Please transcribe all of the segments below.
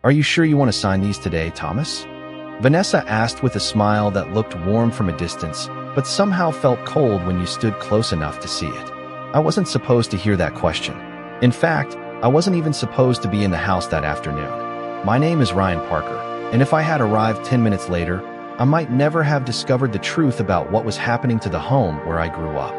"Are you sure you want to sign these today, Thomas?" Vanessa asked with a smile that looked warm from a distance, but somehow felt cold when you stood close enough to see it. I wasn't supposed to hear that question. In fact, I wasn't even supposed to be in the house that afternoon. My name is Ryan Parker, and if I had arrived 10 minutes later, I might never have discovered the truth about what was happening to the home where I grew up.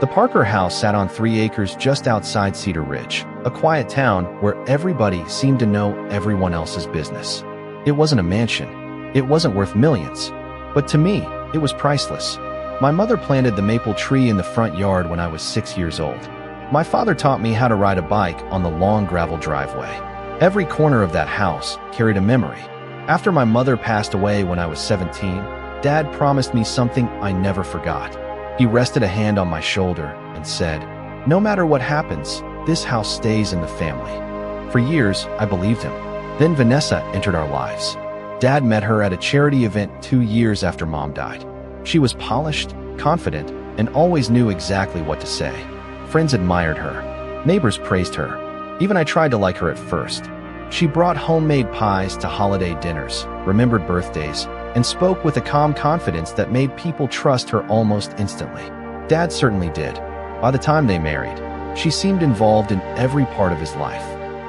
The Parker house sat on 3 acres just outside Cedar Ridge, a quiet town where everybody seemed to know everyone else's business. It wasn't a mansion. It wasn't worth millions. But to me, it was priceless. My mother planted the maple tree in the front yard when I was 6 years old. My father taught me how to ride a bike on the long gravel driveway. Every corner of that house carried a memory. After my mother passed away when I was 17, Dad promised me something I never forgot. He rested a hand on my shoulder and said, "No matter what happens, this house stays in the family." For years, I believed him. Then Vanessa entered our lives. Dad met her at a charity event 2 years after Mom died. She was polished, confident, and always knew exactly what to say. Friends admired her. Neighbors praised her. Even I tried to like her at first. She brought homemade pies to holiday dinners, remembered birthdays, and spoke with a calm confidence that made people trust her almost instantly. Dad certainly did. By the time they married, she seemed involved in every part of his life.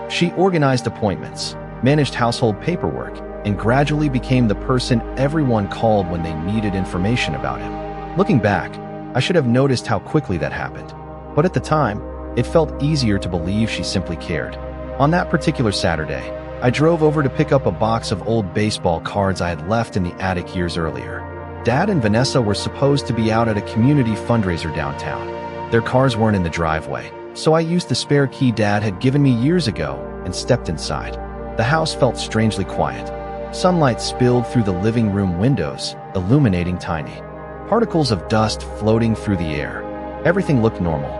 She organized appointments, managed household paperwork, and gradually became the person everyone called when they needed information about him. Looking back, I should have noticed how quickly that happened. But at the time, it felt easier to believe she simply cared. On that particular Saturday, I drove over to pick up a box of old baseball cards I had left in the attic years earlier. Dad and Vanessa were supposed to be out at a community fundraiser downtown. Their cars weren't in the driveway, so I used the spare key Dad had given me years ago and stepped inside. The house felt strangely quiet. Sunlight spilled through the living room windows, illuminating tiny particles of dust floating through the air. Everything looked normal,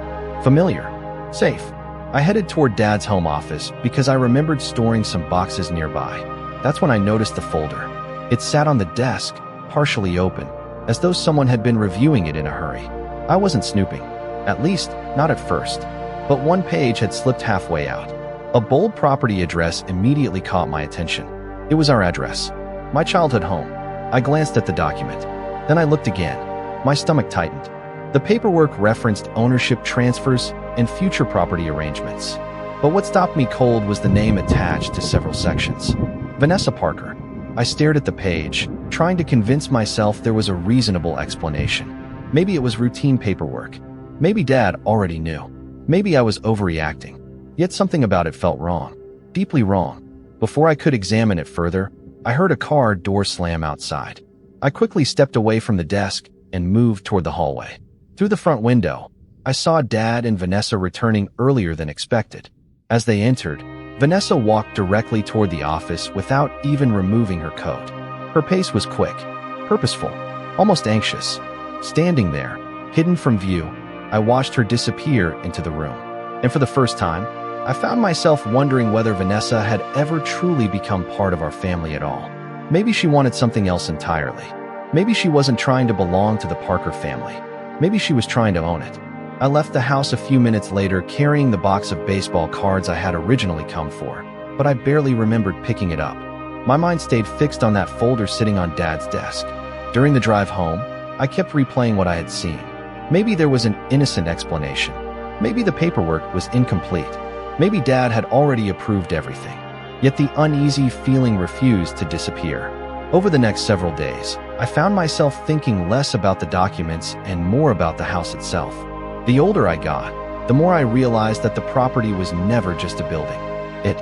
familiar, safe. I headed toward Dad's home office because I remembered storing some boxes nearby. That's when I noticed the folder. It sat on the desk, partially open, as though someone had been reviewing it in a hurry. I wasn't snooping, at least not at first, but one page had slipped halfway out. A bold property address immediately caught my attention. It was our address, my childhood home. I glanced at the document. Then I looked again. My stomach tightened. The paperwork referenced ownership transfers and future property arrangements. But what stopped me cold was the name attached to several sections. Vanessa Parker. I stared at the page, trying to convince myself there was a reasonable explanation. Maybe it was routine paperwork. Maybe Dad already knew. Maybe I was overreacting. Yet something about it felt wrong. Deeply wrong. Before I could examine it further, I heard a car door slam outside. I quickly stepped away from the desk and moved toward the hallway. Through the front window, I saw Dad and Vanessa returning earlier than expected. As they entered, Vanessa walked directly toward the office without even removing her coat. Her pace was quick, purposeful, almost anxious. Standing there, hidden from view, I watched her disappear into the room. And for the first time, I found myself wondering whether Vanessa had ever truly become part of our family at all. Maybe she wanted something else entirely. Maybe she wasn't trying to belong to the Parker family. Maybe she was trying to own it. I left the house a few minutes later carrying the box of baseball cards I had originally come for, but I barely remembered picking it up. My mind stayed fixed on that folder sitting on Dad's desk. During the drive home, I kept replaying what I had seen. Maybe there was an innocent explanation. Maybe the paperwork was incomplete. Maybe Dad had already approved everything. Yet the uneasy feeling refused to disappear. Over the next several days, I found myself thinking less about the documents and more about the house itself. The older I got, the more I realized that the property was never just a building. It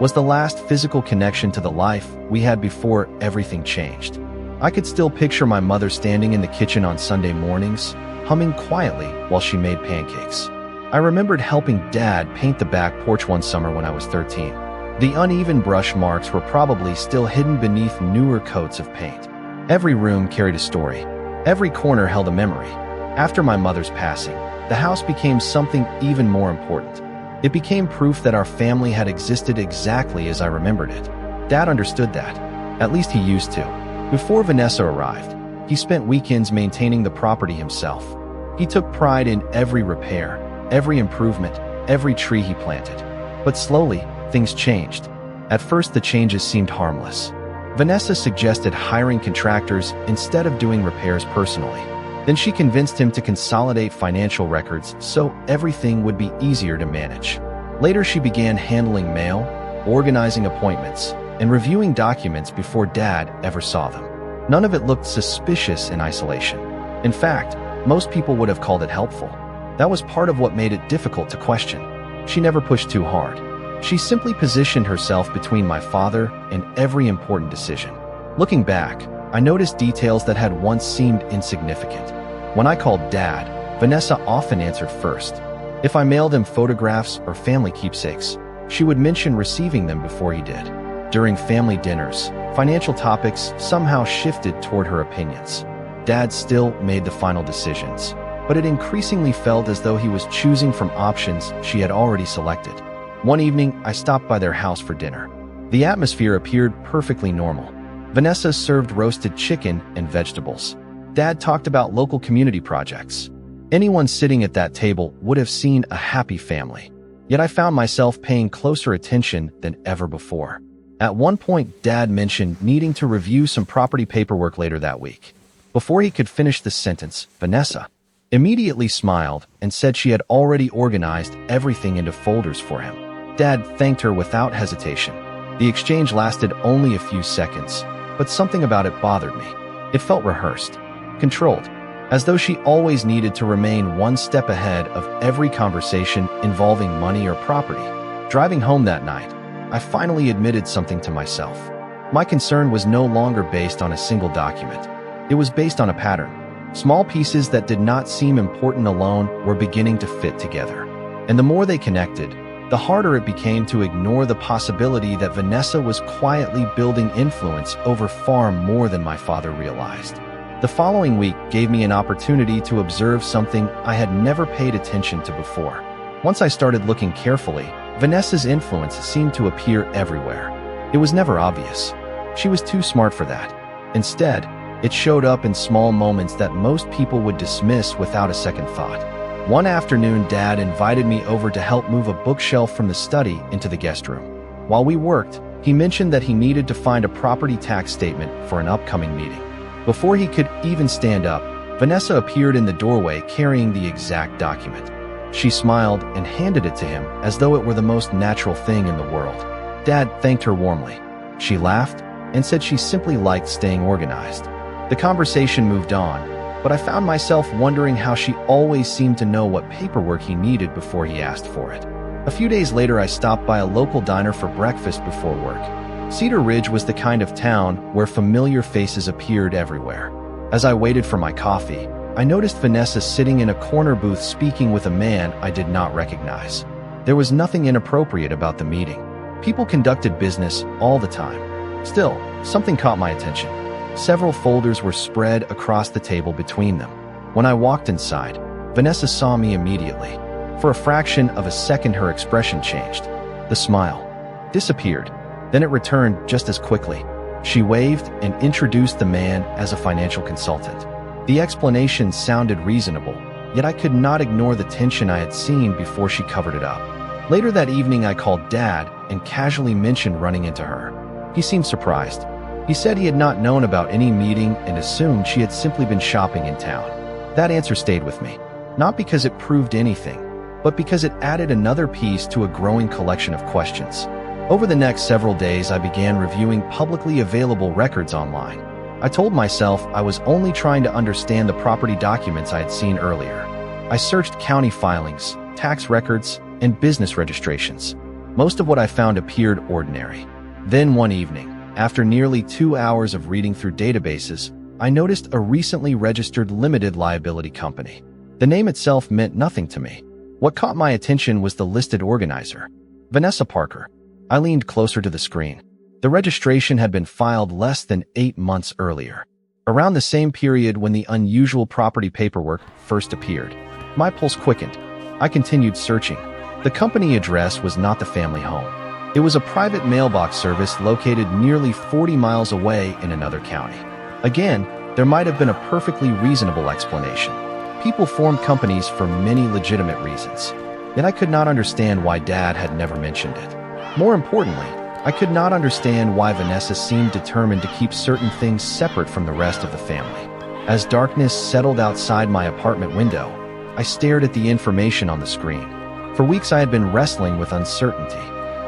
was the last physical connection to the life we had before everything changed. I could still picture my mother standing in the kitchen on Sunday mornings, humming quietly while she made pancakes. I remembered helping Dad paint the back porch one summer when I was 13. The uneven brush marks were probably still hidden beneath newer coats of paint. Every room carried a story. Every corner held a memory. After my mother's passing, the house became something even more important. It became proof that our family had existed exactly as I remembered it. Dad understood that. At least he used to. Before Vanessa arrived, he spent weekends maintaining the property himself. He took pride in every repair, every improvement, every tree he planted. But slowly, things changed. At first, the changes seemed harmless. Vanessa suggested hiring contractors instead of doing repairs personally. Then she convinced him to consolidate financial records so everything would be easier to manage. Later, she began handling mail, organizing appointments, and reviewing documents before Dad ever saw them. None of it looked suspicious in isolation. In fact, most people would have called it helpful. That was part of what made it difficult to question. She never pushed too hard. She simply positioned herself between my father and every important decision. Looking back, I noticed details that had once seemed insignificant. When I called Dad, Vanessa often answered first. If I mailed him photographs or family keepsakes, she would mention receiving them before he did. During family dinners, financial topics somehow shifted toward her opinions. Dad still made the final decisions, but it increasingly felt as though he was choosing from options she had already selected. One evening, I stopped by their house for dinner. The atmosphere appeared perfectly normal. Vanessa served roasted chicken and vegetables. Dad talked about local community projects. Anyone sitting at that table would have seen a happy family. Yet I found myself paying closer attention than ever before. At one point, Dad mentioned needing to review some property paperwork later that week. Before he could finish the sentence, Vanessa immediately smiled and said she had already organized everything into folders for him. Dad thanked her without hesitation. The exchange lasted only a few seconds, but something about it bothered me. It felt rehearsed, controlled, as though she always needed to remain one step ahead of every conversation involving money or property. Driving home that night, I finally admitted something to myself. My concern was no longer based on a single document. It was based on a pattern. Small pieces that did not seem important alone were beginning to fit together. And the more they connected, the harder it became to ignore the possibility that Vanessa was quietly building influence over far more than my father realized. The following week gave me an opportunity to observe something I had never paid attention to before. Once I started looking carefully, Vanessa's influence seemed to appear everywhere. It was never obvious. She was too smart for that. Instead, it showed up in small moments that most people would dismiss without a second thought. One afternoon, Dad invited me over to help move a bookshelf from the study into the guest room. While we worked, he mentioned that he needed to find a property tax statement for an upcoming meeting. Before he could even stand up, Vanessa appeared in the doorway carrying the exact document. She smiled and handed it to him as though it were the most natural thing in the world. Dad thanked her warmly. She laughed and said she simply liked staying organized. The conversation moved on, but I found myself wondering how she always seemed to know what paperwork he needed before he asked for it. A few days later, I stopped by a local diner for breakfast before work. Cedar Ridge was the kind of town where familiar faces appeared everywhere. As I waited for my coffee, I noticed Vanessa sitting in a corner booth speaking with a man I did not recognize. There was nothing inappropriate about the meeting. People conducted business all the time. Still, something caught my attention. Several folders were spread across the table between them. When I walked inside, Vanessa saw me immediately. For a fraction of a second, her expression changed. The smile disappeared. Then it returned just as quickly. She waved and introduced the man as a financial consultant. The explanation sounded reasonable, yet I could not ignore the tension I had seen before she covered it up. Later that evening, I called Dad and casually mentioned running into her. He seemed surprised. He said he had not known about any meeting and assumed she had simply been shopping in town. That answer stayed with me, not because it proved anything, but because it added another piece to a growing collection of questions. Over the next several days, I began reviewing publicly available records online. I told myself I was only trying to understand the property documents I had seen earlier. I searched county filings, tax records, and business registrations. Most of what I found appeared ordinary. Then one evening, after nearly 2 hours of reading through databases, I noticed a recently registered limited liability company. The name itself meant nothing to me. What caught my attention was the listed organizer, Vanessa Parker. I leaned closer to the screen. The registration had been filed less than 8 months earlier, around the same period when the unusual property paperwork first appeared. My pulse quickened. I continued searching. The company address was not the family home. It was a private mailbox service located nearly 40 miles away in another county. Again, there might have been a perfectly reasonable explanation. People formed companies for many legitimate reasons, yet I could not understand why Dad had never mentioned it. More importantly, I could not understand why Vanessa seemed determined to keep certain things separate from the rest of the family. As darkness settled outside my apartment window, I stared at the information on the screen. For weeks I had been wrestling with uncertainty,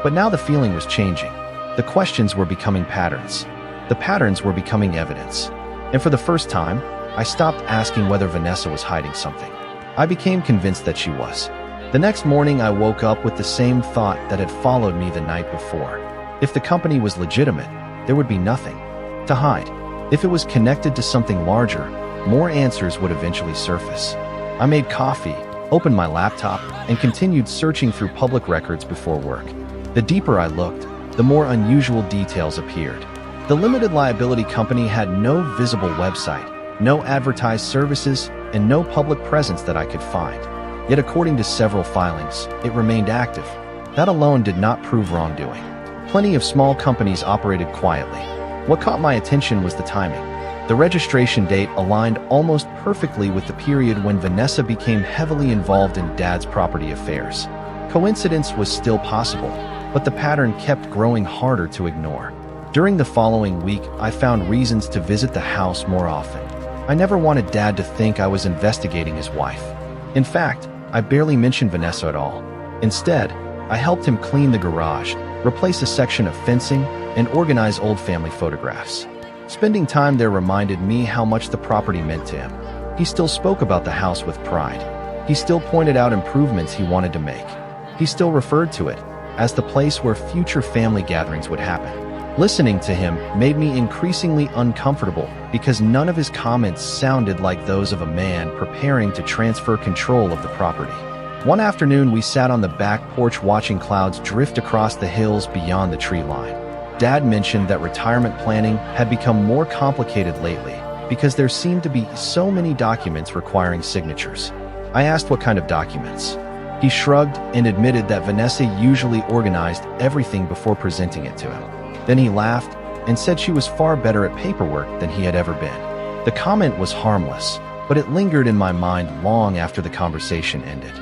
but now the feeling was changing. The questions were becoming patterns. The patterns were becoming evidence. And for the first time, I stopped asking whether Vanessa was hiding something. I became convinced that she was. The next morning I woke up with the same thought that had followed me the night before. If the company was legitimate, there would be nothing to hide. If it was connected to something larger, more answers would eventually surface. I made coffee, opened my laptop, and continued searching through public records before work. The deeper I looked, the more unusual details appeared. The limited liability company had no visible website, no advertised services, and no public presence that I could find. Yet according to several filings, it remained active. That alone did not prove wrongdoing. Plenty of small companies operated quietly. What caught my attention was the timing. The registration date aligned almost perfectly with the period when Vanessa became heavily involved in Dad's property affairs. Coincidence was still possible, but the pattern kept growing harder to ignore. During the following week, I found reasons to visit the house more often. I never wanted Dad to think I was investigating his wife. In fact, I barely mentioned Vanessa at all. Instead, I helped him clean the garage, replace a section of fencing, and organize old family photographs. Spending time there reminded me how much the property meant to him. He still spoke about the house with pride. He still pointed out improvements he wanted to make. He still referred to it as the place where future family gatherings would happen. Listening to him made me increasingly uncomfortable because none of his comments sounded like those of a man preparing to transfer control of the property. One afternoon, we sat on the back porch watching clouds drift across the hills beyond the tree line. Dad mentioned that retirement planning had become more complicated lately because there seemed to be so many documents requiring signatures. I asked what kind of documents. He shrugged and admitted that Vanessa usually organized everything before presenting it to him. Then he laughed and said she was far better at paperwork than he had ever been. The comment was harmless, but it lingered in my mind long after the conversation ended.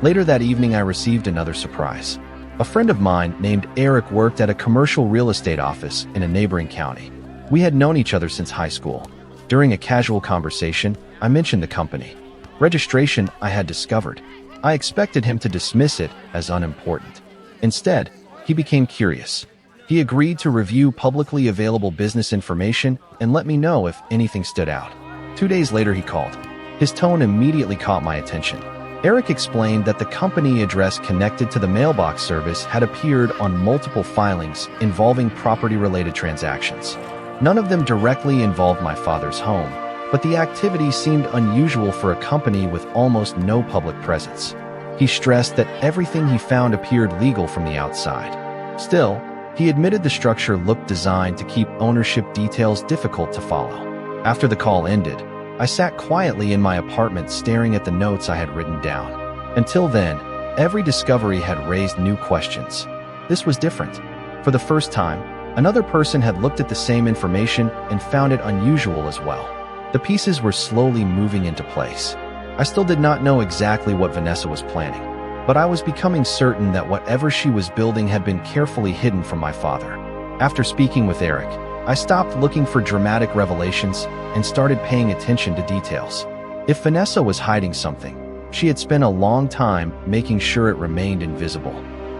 Later that evening, I received another surprise. A friend of mine named Eric worked at a commercial real estate office in a neighboring county. We had known each other since high school. During a casual conversation, I mentioned the company registration I had discovered. I expected him to dismiss it as unimportant. Instead, he became curious. He agreed to review publicly available business information and let me know if anything stood out. 2 days later, he called. His tone immediately caught my attention. Eric explained that the company address connected to the mailbox service had appeared on multiple filings involving property-related transactions. None of them directly involved my father's home, but the activity seemed unusual for a company with almost no public presence. He stressed that everything he found appeared legal from the outside. Still, he admitted the structure looked designed to keep ownership details difficult to follow. After the call ended, I sat quietly in my apartment staring at the notes I had written down. Until then, every discovery had raised new questions. This was different. For the first time, another person had looked at the same information and found it unusual as well. The pieces were slowly moving into place. I still did not know exactly what Vanessa was planning, but I was becoming certain that whatever she was building had been carefully hidden from my father. After speaking with Eric, I stopped looking for dramatic revelations and started paying attention to details. If Vanessa was hiding something, she had spent a long time making sure it remained invisible.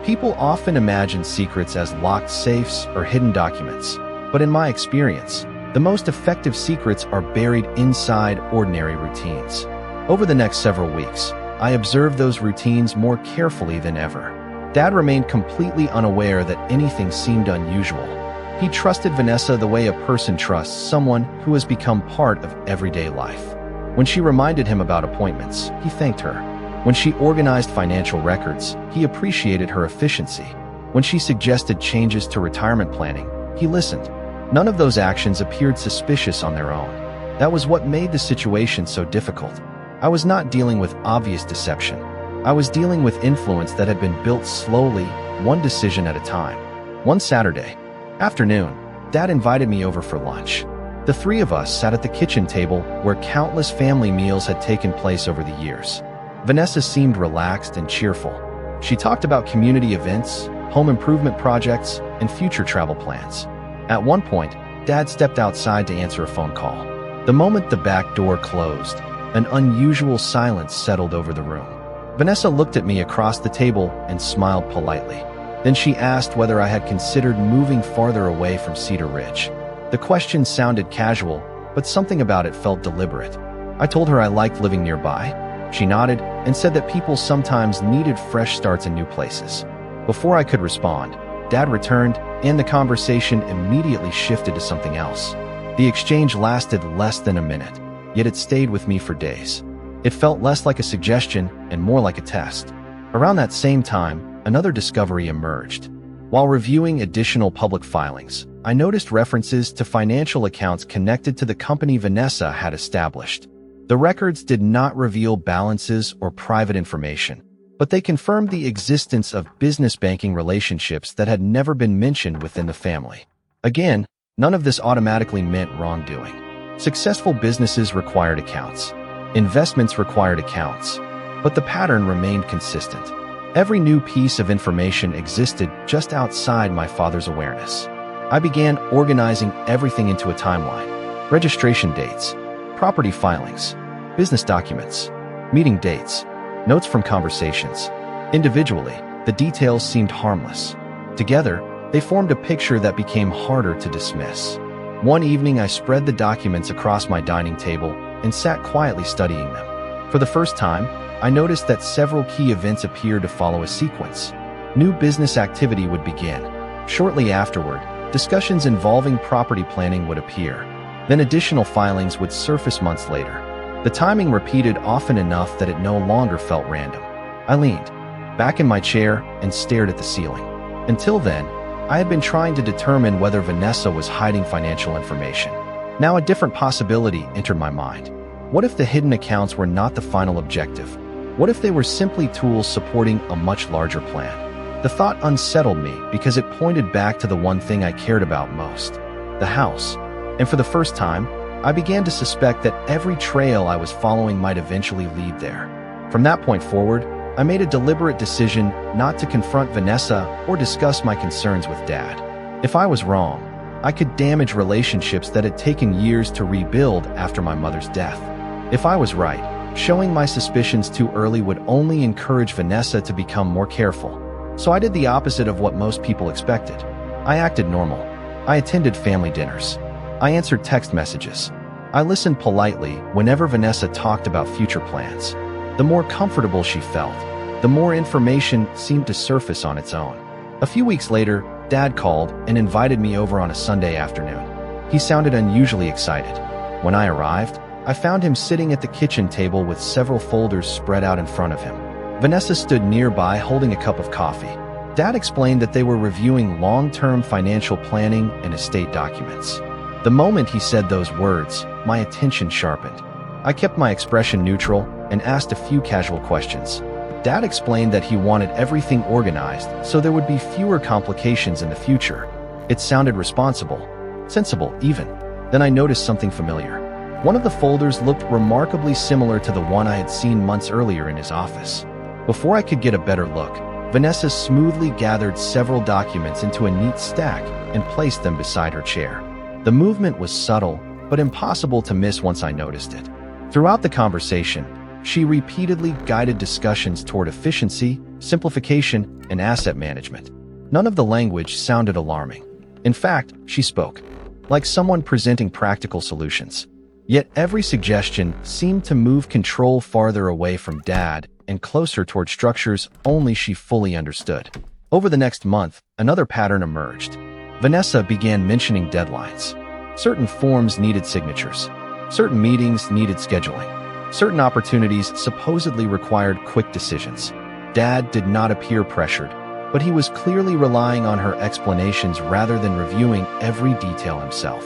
People often imagine secrets as locked safes or hidden documents, but in my experience, the most effective secrets are buried inside ordinary routines. Over the next several weeks, I observed those routines more carefully than ever. Dad remained completely unaware that anything seemed unusual. He trusted Vanessa the way a person trusts someone who has become part of everyday life. When she reminded him about appointments, he thanked her. When she organized financial records, he appreciated her efficiency. When she suggested changes to retirement planning, he listened. None of those actions appeared suspicious on their own. That was what made the situation so difficult. I was not dealing with obvious deception. I was dealing with influence that had been built slowly, one decision at a time. One Saturday afternoon, Dad invited me over for lunch. The three of us sat at the kitchen table where countless family meals had taken place over the years. Vanessa seemed relaxed and cheerful. She talked about community events, home improvement projects, and future travel plans. At one point, Dad stepped outside to answer a phone call. The moment the back door closed, an unusual silence settled over the room. Vanessa looked at me across the table and smiled politely. Then she asked whether I had considered moving farther away from Cedar Ridge. The question sounded casual, but something about it felt deliberate. I told her I liked living nearby. She nodded and said that people sometimes needed fresh starts in new places. Before I could respond, Dad returned, and the conversation immediately shifted to something else. The exchange lasted less than a minute, yet it stayed with me for days. It felt less like a suggestion and more like a test. Around that same time, another discovery emerged. While reviewing additional public filings, I noticed references to financial accounts connected to the company Vanessa had established. The records did not reveal balances or private information, but they confirmed the existence of business banking relationships that had never been mentioned within the family. Again, none of this automatically meant wrongdoing. Successful businesses required accounts. Investments required accounts. But the pattern remained consistent. Every new piece of information existed just outside my father's awareness. I began organizing everything into a timeline. Registration dates, property filings, business documents, meeting dates, notes from conversations. Individually, the details seemed harmless. Together, they formed a picture that became harder to dismiss. One evening, I spread the documents across my dining table and sat quietly studying them. For the first time, I noticed that several key events appeared to follow a sequence. New business activity would begin. Shortly afterward, discussions involving property planning would appear. Then additional filings would surface months later. The timing repeated often enough that it no longer felt random. I leaned back in my chair and stared at the ceiling. Until then, I had been trying to determine whether Vanessa was hiding financial information. Now a different possibility entered my mind. What if the hidden accounts were not the final objective? What if they were simply tools supporting a much larger plan? The thought unsettled me because it pointed back to the one thing I cared about most, the house. And for the first time, I began to suspect that every trail I was following might eventually lead there. From that point forward, I made a deliberate decision not to confront Vanessa or discuss my concerns with Dad. If I was wrong, I could damage relationships that had taken years to rebuild after my mother's death. If I was right, showing my suspicions too early would only encourage Vanessa to become more careful. So I did the opposite of what most people expected. I acted normal. I attended family dinners. I answered text messages. I listened politely whenever Vanessa talked about future plans. The more comfortable she felt, the more information seemed to surface on its own. A few weeks later, Dad called and invited me over on a Sunday afternoon. He sounded unusually excited. When I arrived, I found him sitting at the kitchen table with several folders spread out in front of him. Vanessa stood nearby holding a cup of coffee. Dad explained that they were reviewing long-term financial planning and estate documents. The moment he said those words, my attention sharpened. I kept my expression neutral and asked a few casual questions. Dad explained that he wanted everything organized so there would be fewer complications in the future. It sounded responsible, sensible even. Then I noticed something familiar. One of the folders looked remarkably similar to the one I had seen months earlier in his office. Before I could get a better look, Vanessa smoothly gathered several documents into a neat stack and placed them beside her chair. The movement was subtle, but impossible to miss once I noticed it. Throughout the conversation, she repeatedly guided discussions toward efficiency, simplification, and asset management. None of the language sounded alarming. In fact, she spoke like someone presenting practical solutions. Yet every suggestion seemed to move control farther away from Dad and closer toward structures only she fully understood. Over the next month, another pattern emerged. Vanessa began mentioning deadlines. Certain forms needed signatures. Certain meetings needed scheduling. Certain opportunities supposedly required quick decisions. Dad did not appear pressured, but he was clearly relying on her explanations rather than reviewing every detail himself.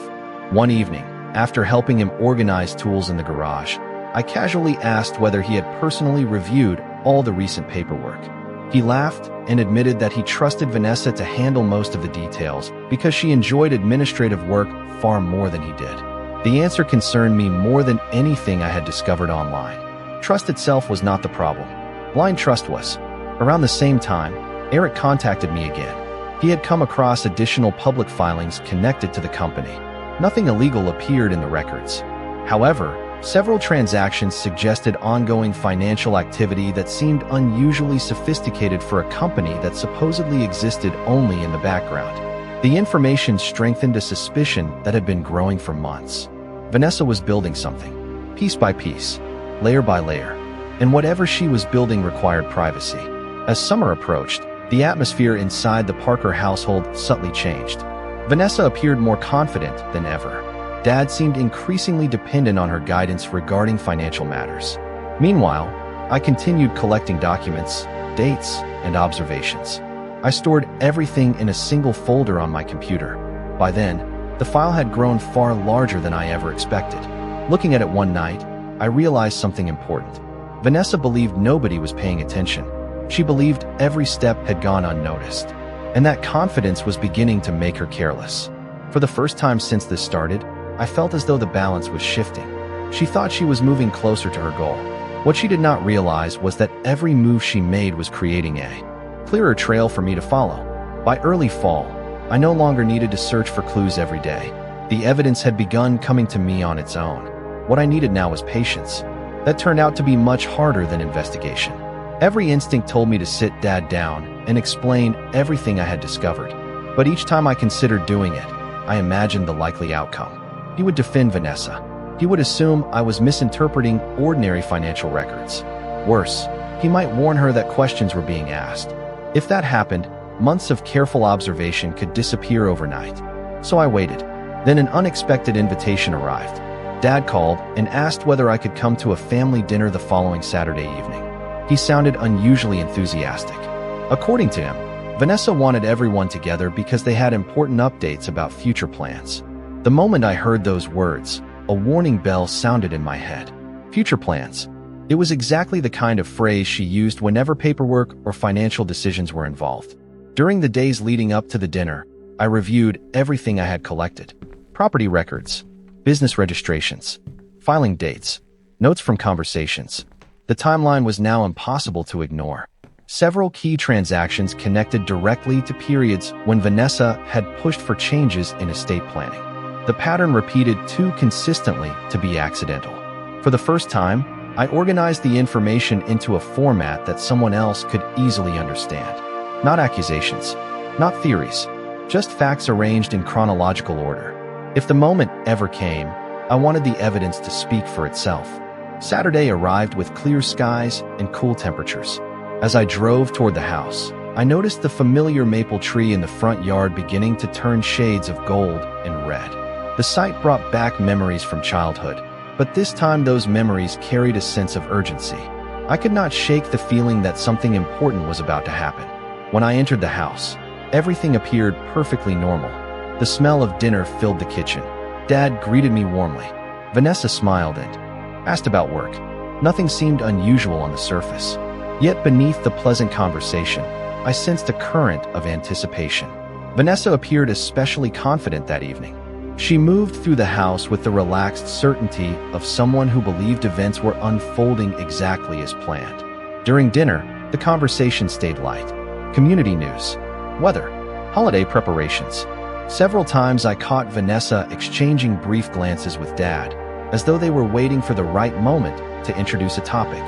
One evening, after helping him organize tools in the garage, I casually asked whether he had personally reviewed all the recent paperwork. He laughed and admitted that he trusted Vanessa to handle most of the details because she enjoyed administrative work far more than he did. The answer concerned me more than anything I had discovered online. Trust itself was not the problem. Blind trust was. Around the same time, Eric contacted me again. He had come across additional public filings connected to the company. Nothing illegal appeared in the records. However, several transactions suggested ongoing financial activity that seemed unusually sophisticated for a company that supposedly existed only in the background. The information strengthened a suspicion that had been growing for months. Vanessa was building something, piece by piece, layer by layer, and whatever she was building required privacy. As summer approached, the atmosphere inside the Parker household subtly changed. Vanessa appeared more confident than ever. Dad seemed increasingly dependent on her guidance regarding financial matters. Meanwhile, I continued collecting documents, dates, and observations. I stored everything in a single folder on my computer. By then, the file had grown far larger than I ever expected. Looking at it one night, I realized something important. Vanessa believed nobody was paying attention. She believed every step had gone unnoticed, and that confidence was beginning to make her careless. For the first time since this started, I felt as though the balance was shifting. She thought she was moving closer to her goal. What she did not realize was that every move she made was creating a clearer trail for me to follow. By early fall, I no longer needed to search for clues every day. The evidence had begun coming to me on its own. What I needed now was patience. That turned out to be much harder than investigation. Every instinct told me to sit Dad down and explain everything I had discovered. But each time I considered doing it, I imagined the likely outcome. He would defend Vanessa. He would assume I was misinterpreting ordinary financial records. Worse, he might warn her that questions were being asked. If that happened, months of careful observation could disappear overnight. So I waited. Then an unexpected invitation arrived. Dad called and asked whether I could come to a family dinner the following Saturday evening. He sounded unusually enthusiastic. According to him, Vanessa wanted everyone together because they had important updates about future plans. The moment I heard those words, a warning bell sounded in my head. Future plans. It was exactly the kind of phrase she used whenever paperwork or financial decisions were involved. During the days leading up to the dinner, I reviewed everything I had collected. Property records, business registrations, filing dates, notes from conversations. The timeline was now impossible to ignore. Several key transactions connected directly to periods when Vanessa had pushed for changes in estate planning. The pattern repeated too consistently to be accidental. For the first time, I organized the information into a format that someone else could easily understand. Not accusations, not theories, just facts arranged in chronological order. If the moment ever came, I wanted the evidence to speak for itself. Saturday arrived with clear skies and cool temperatures. As I drove toward the house, I noticed the familiar maple tree in the front yard beginning to turn shades of gold and red. The sight brought back memories from childhood, but this time those memories carried a sense of urgency. I could not shake the feeling that something important was about to happen. When I entered the house, everything appeared perfectly normal. The smell of dinner filled the kitchen. Dad greeted me warmly. Vanessa smiled and asked about work. Nothing seemed unusual on the surface. Yet beneath the pleasant conversation, I sensed a current of anticipation. Vanessa appeared especially confident that evening. She moved through the house with the relaxed certainty of someone who believed events were unfolding exactly as planned. During dinner, the conversation stayed light. Community news, weather, holiday preparations. Several times I caught Vanessa exchanging brief glances with Dad, as though they were waiting for the right moment to introduce a topic.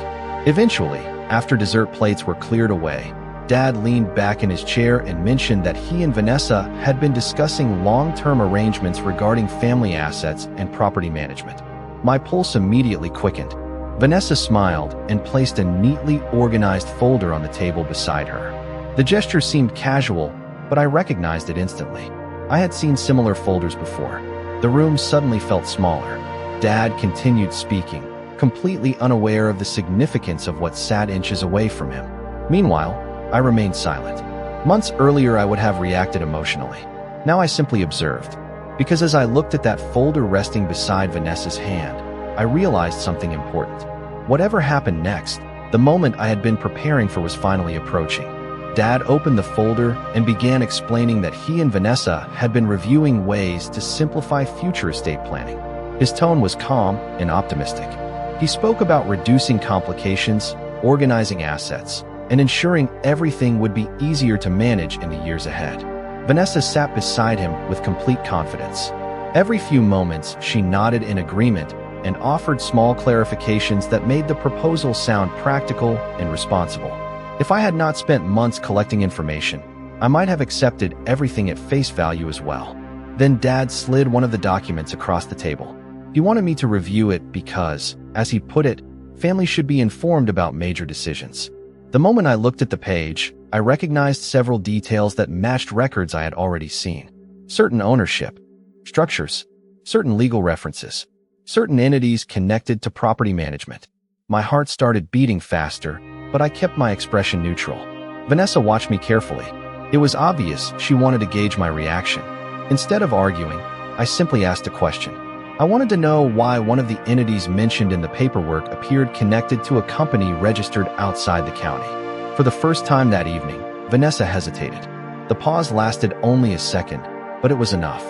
Eventually, after dessert plates were cleared away, Dad leaned back in his chair and mentioned that he and Vanessa had been discussing long-term arrangements regarding family assets and property management. My pulse immediately quickened. Vanessa smiled and placed a neatly organized folder on the table beside her. The gesture seemed casual, but I recognized it instantly. I had seen similar folders before. The room suddenly felt smaller. Dad continued speaking, completely unaware of the significance of what sat inches away from him. Meanwhile, I remained silent. Months earlier, I would have reacted emotionally. Now I simply observed, because as I looked at that folder resting beside Vanessa's hand, I realized something important. Whatever happened next, the moment I had been preparing for was finally approaching. Dad opened the folder and began explaining that he and Vanessa had been reviewing ways to simplify future estate planning. His tone was calm and optimistic. He spoke about reducing complications, organizing assets, and ensuring everything would be easier to manage in the years ahead. Vanessa sat beside him with complete confidence. Every few moments, she nodded in agreement and offered small clarifications that made the proposal sound practical and responsible. If I had not spent months collecting information, I might have accepted everything at face value as well. Then Dad slid one of the documents across the table. He wanted me to review it because, as he put it, families should be informed about major decisions. The moment I looked at the page, I recognized several details that matched records I had already seen. Certain ownership, structures, certain legal references, certain entities connected to property management. My heart started beating faster, but I kept my expression neutral. Vanessa watched me carefully. It was obvious she wanted to gauge my reaction. Instead of arguing, I simply asked a question. I wanted to know why one of the entities mentioned in the paperwork appeared connected to a company registered outside the county. For the first time that evening, Vanessa hesitated. The pause lasted only a second, but it was enough.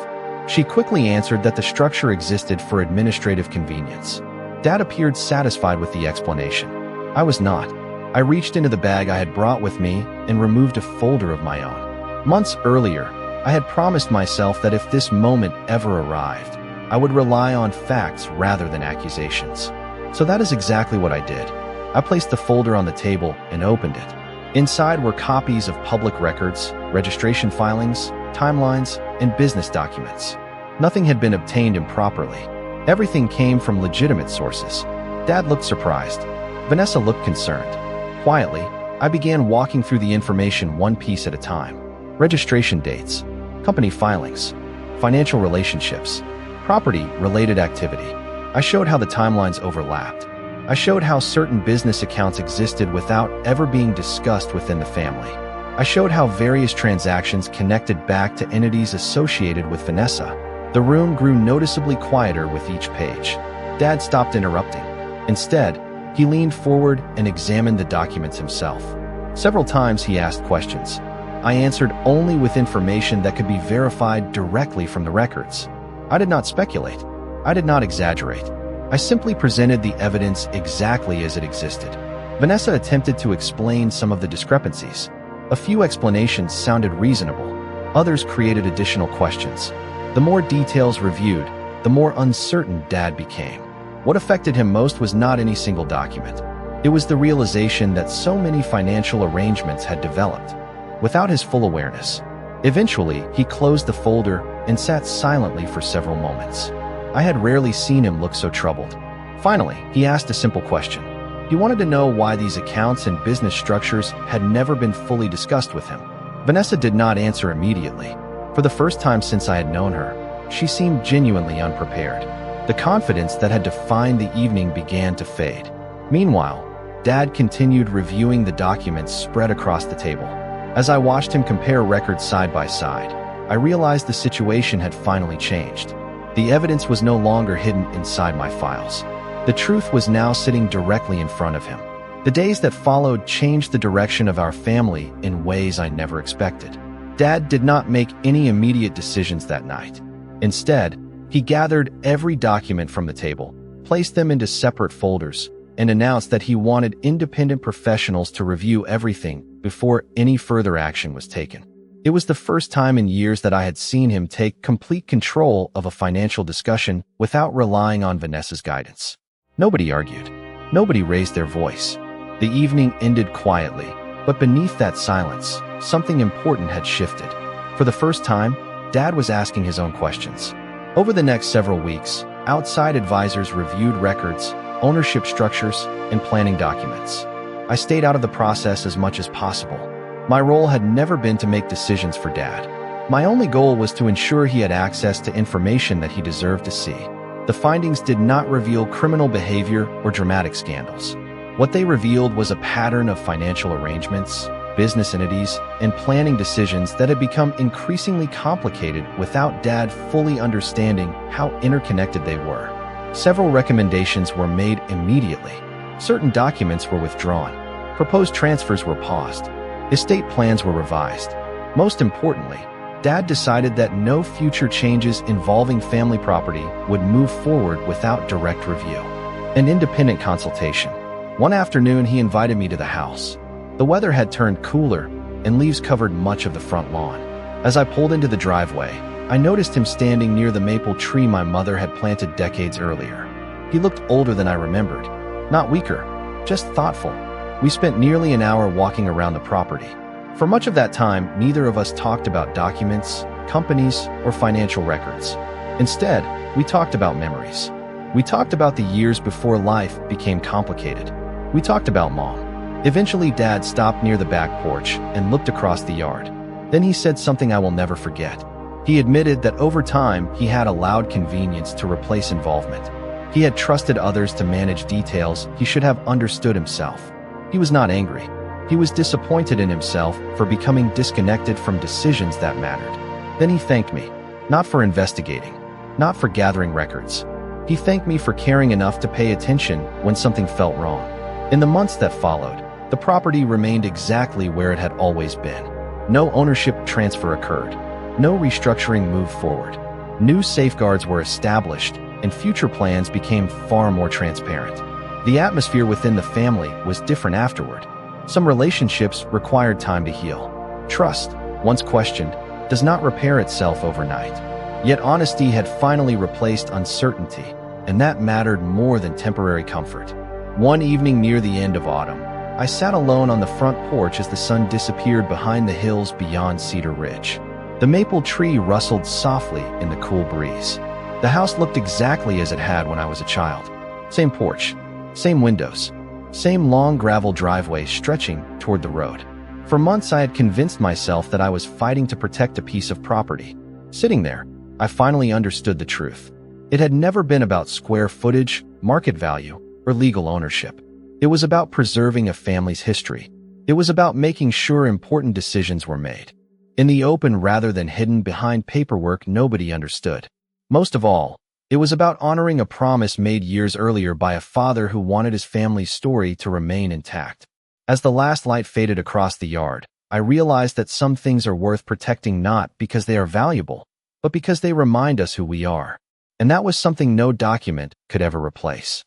She quickly answered that the structure existed for administrative convenience. Dad appeared satisfied with the explanation. I was not. I reached into the bag I had brought with me and removed a folder of my own. Months earlier, I had promised myself that if this moment ever arrived, I would rely on facts rather than accusations. So that is exactly what I did. I placed the folder on the table and opened it. Inside were copies of public records, registration filings, timelines, and business documents. Nothing had been obtained improperly. Everything came from legitimate sources. Dad looked surprised. Vanessa looked concerned. Quietly, I began walking through the information one piece at a time. Registration dates, company filings, financial relationships, property-related activity. I showed how the timelines overlapped. I showed how certain business accounts existed without ever being discussed within the family. I showed how various transactions connected back to entities associated with Vanessa. The room grew noticeably quieter with each page. Dad stopped interrupting. Instead, he leaned forward and examined the documents himself. Several times he asked questions. I answered only with information that could be verified directly from the records. I did not speculate. I did not exaggerate. I simply presented the evidence exactly as it existed. Vanessa attempted to explain some of the discrepancies. A few explanations sounded reasonable. Others created additional questions. The more details reviewed, the more uncertain Dad became. What affected him most was not any single document. It was the realization that so many financial arrangements had developed, without his full awareness. Eventually, he closed the folder and sat silently for several moments. I had rarely seen him look so troubled. Finally, he asked a simple question. He wanted to know why these accounts and business structures had never been fully discussed with him. Vanessa did not answer immediately. For the first time since I had known her, she seemed genuinely unprepared. The confidence that had defined the evening began to fade. Meanwhile, Dad continued reviewing the documents spread across the table. As I watched him compare records side by side, I realized the situation had finally changed. The evidence was no longer hidden inside my files. The truth was now sitting directly in front of him. The days that followed changed the direction of our family in ways I never expected. Dad did not make any immediate decisions that night. Instead, he gathered every document from the table, placed them into separate folders, and announced that he wanted independent professionals to review everything before any further action was taken. It was the first time in years that I had seen him take complete control of a financial discussion without relying on Vanessa's guidance. Nobody argued. Nobody raised their voice. The evening ended quietly, but beneath that silence, something important had shifted. For the first time, Dad was asking his own questions. Over the next several weeks, outside advisors reviewed records, ownership structures, and planning documents. I stayed out of the process as much as possible. My role had never been to make decisions for Dad. My only goal was to ensure he had access to information that he deserved to see. The findings did not reveal criminal behavior or dramatic scandals. What they revealed was a pattern of financial arrangements, business entities, and planning decisions that had become increasingly complicated without Dad fully understanding how interconnected they were. Several recommendations were made immediately. Certain documents were withdrawn. Proposed transfers were paused. Estate plans were revised. Most importantly, Dad decided that no future changes involving family property would move forward without direct review. An independent consultation. One afternoon, he invited me to the house. The weather had turned cooler, and leaves covered much of the front lawn. As I pulled into the driveway, I noticed him standing near the maple tree my mother had planted decades earlier. He looked older than I remembered. Not weaker, just thoughtful. We spent nearly an hour walking around the property. For much of that time, neither of us talked about documents, companies, or financial records. Instead, we talked about memories. We talked about the years before life became complicated. We talked about Mom. Eventually, Dad stopped near the back porch and looked across the yard. Then he said something I will never forget. He admitted that over time, he had allowed convenience to replace involvement. He had trusted others to manage details he should have understood himself. He was not angry. He was disappointed in himself for becoming disconnected from decisions that mattered. Then he thanked me, not for investigating, not for gathering records. He thanked me for caring enough to pay attention when something felt wrong. In the months that followed, the property remained exactly where it had always been. No ownership transfer occurred. No restructuring moved forward. New safeguards were established, and future plans became far more transparent. The atmosphere within the family was different afterward. Some relationships required time to heal. Trust, once questioned, does not repair itself overnight. Yet honesty had finally replaced uncertainty, and that mattered more than temporary comfort. One evening near the end of autumn, I sat alone on the front porch as the sun disappeared behind the hills beyond Cedar Ridge. The maple tree rustled softly in the cool breeze. The house looked exactly as it had when I was a child. Same porch, same windows, same long gravel driveway stretching toward the road. For months I had convinced myself that I was fighting to protect a piece of property. Sitting there, I finally understood the truth. It had never been about square footage, market value, or legal ownership. It was about preserving a family's history. It was about making sure important decisions were made in the open rather than hidden behind paperwork nobody understood. Most of all, it was about honoring a promise made years earlier by a father who wanted his family's story to remain intact. As the last light faded across the yard, I realized that some things are worth protecting not because they are valuable, but because they remind us who we are. And that was something no document could ever replace.